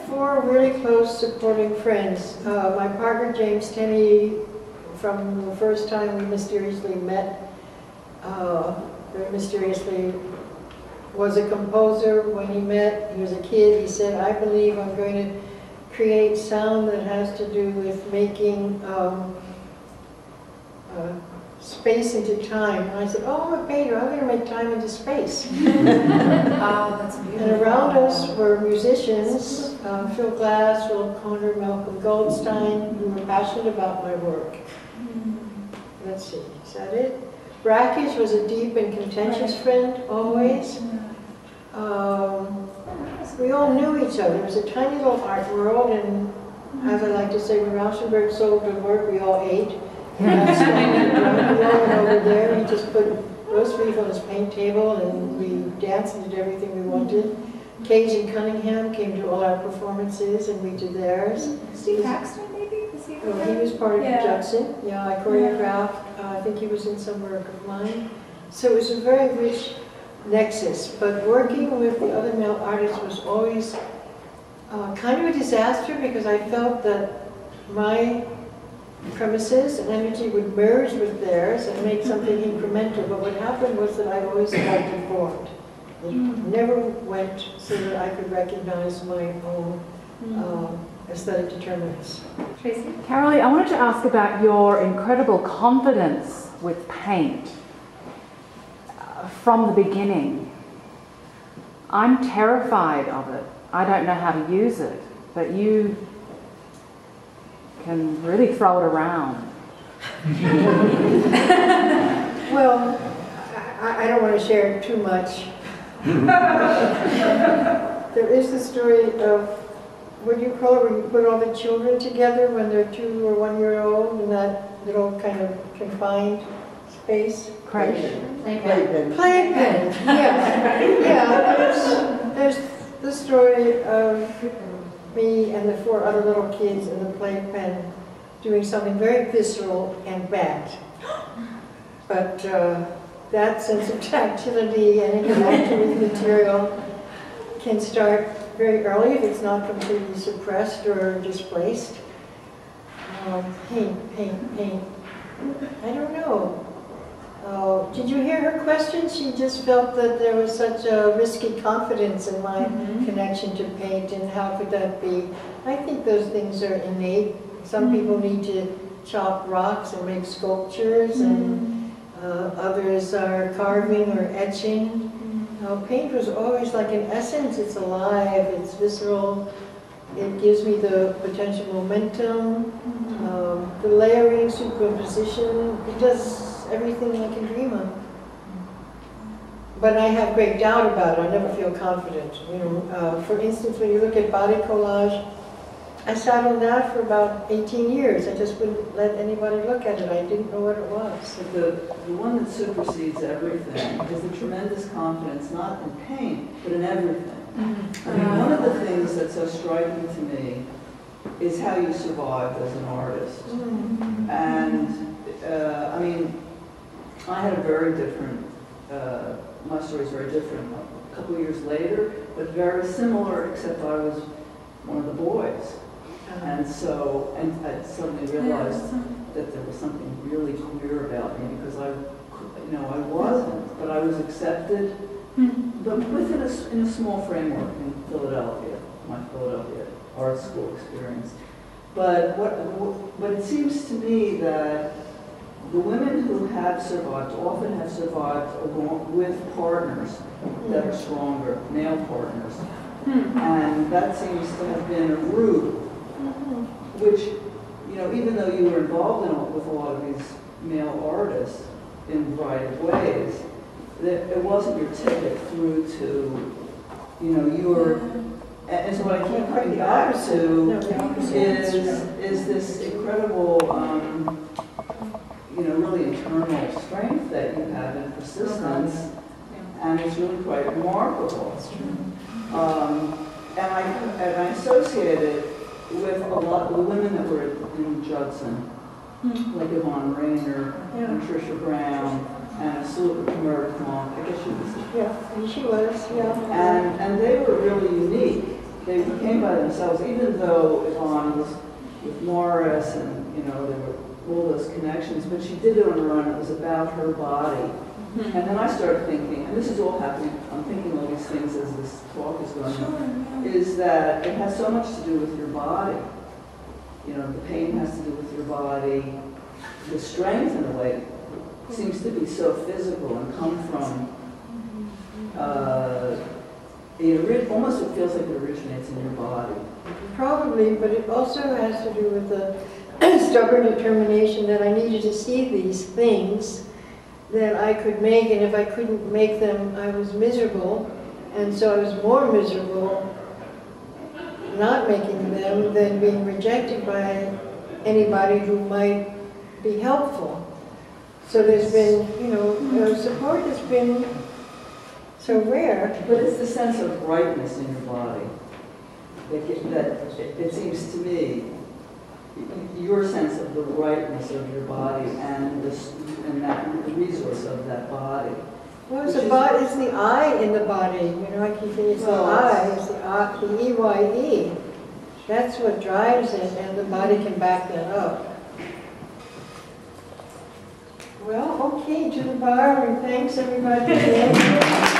four really close supporting friends. My partner, James Tenney, from the first time we mysteriously met, very mysteriously, was a composer. When he met, he was a kid, he said, I believe I'm going to create sound that has to do with making space into time. And I said, oh, I'm a painter, I'm going to make time into space. Oh, that's beautiful. And around us were musicians, Phil Glass, Philip Kohner, Malcolm Goldstein, who were passionate about my work. Let's see, is that it? Brackish was a deep and contentious friend, always. We all knew each other. It was a tiny little art world, and as I like to say, when Rauschenberg sold the work, we all ate. And over there, he just put roast beef on his paint table, and we danced and did everything we wanted. Cage and Cunningham came to all our performances, and we did theirs. Steve Paxton, maybe? Was he Oh, he was part of Judson. Yeah, I choreographed. I think he was in some work of mine. So it was a very rich nexus. But working with the other male artists was always kind of a disaster, because I felt that my premises and energy would merge with theirs and make something incremental. But what happened was that I always felt deformed. It never went so that I could recognize my own aesthetic determinants. Tracey? Carolee, I wanted to ask about your incredible confidence with paint from the beginning. I'm terrified of it. I don't know how to use it, but you can really throw it around. Well, I don't want to share too much. There is the story of, what do you call it, when you put all the children together when they're 2 or 1 year old in that little kind of confined space? Creche. Playpen. Yeah. There's the story of me and the 4 other little kids in the playpen doing something very visceral and bad. But that sense of tactility and interaction with material can start very early if it's not completely suppressed or displaced. Paint. I don't know. Did you hear her question? She just felt that there was such a risky confidence in my connection to paint, and how could that be? I think those things are innate. Some people need to chop rocks and make sculptures, and others are carving or etching. Paint was always like an essence. It's alive, it's visceral, it gives me the potential momentum, the layering, superimposition. It does everything I can dream of. But I have great doubt about it. I never feel confident. You know, for instance, when you look at body collage, I sat on that for about 18 years. I just wouldn't let anybody look at it. I didn't know what it was. But the one that supersedes everything is the tremendous confidence, not in paint, but in everything. I mean, one of the things that's so striking to me is how you survived as an artist. And, I mean, I had a very different, my story's very different a couple of years later, but very similar, except I was one of the boys. And so, and I suddenly realized that there was something really queer about me, because I wasn't, but I was accepted, but within in a small framework in Philadelphia, my Philadelphia art school experience. But it seems to me that the women who have survived often have survived along with partners that are stronger, male partners. And that seems to have been a root, which, you know, even though you were involved with a lot of these male artists in a variety of ways, that it wasn't your ticket through to, you know, your, and so what I keep coming back to is this incredible, you know, really internal strength that you have and persistence, and it's really quite remarkable. And I associate it with a lot of the women that were in Judson, like Yvonne Rainer and Trisha Brown and Salute Murdoch. I guess she was. Yeah, she was. Yeah. And they were really unique they came by themselves, even though Yvonne was with Morris and, you know, there were all those connections, but she did it on her own. It was about her body. And then I started thinking, and this is all happening, I'm thinking all these things as this talk is going on, is that it has so much to do with your body. You know, the pain has to do with your body. The strength, in a way, seems to be so physical and come from, almost it feels like it originates in your body. Probably, but it also has to do with the stubborn determination that I needed to see these things that I could make, and if I couldn't make them, I was miserable, and so I was more miserable not making them than being rejected by anybody who might be helpful. So there's been, you know, support has been so rare. But it's the sense of rightness in your body that it seems to me, your sense of the rightness of your body and that resource of that body. Well, it's the I in the body. You know, I keep saying it's the I, it's the EYE. That's what drives it, and the body can back that up. Well, okay, to the bar, and thanks everybody for being here.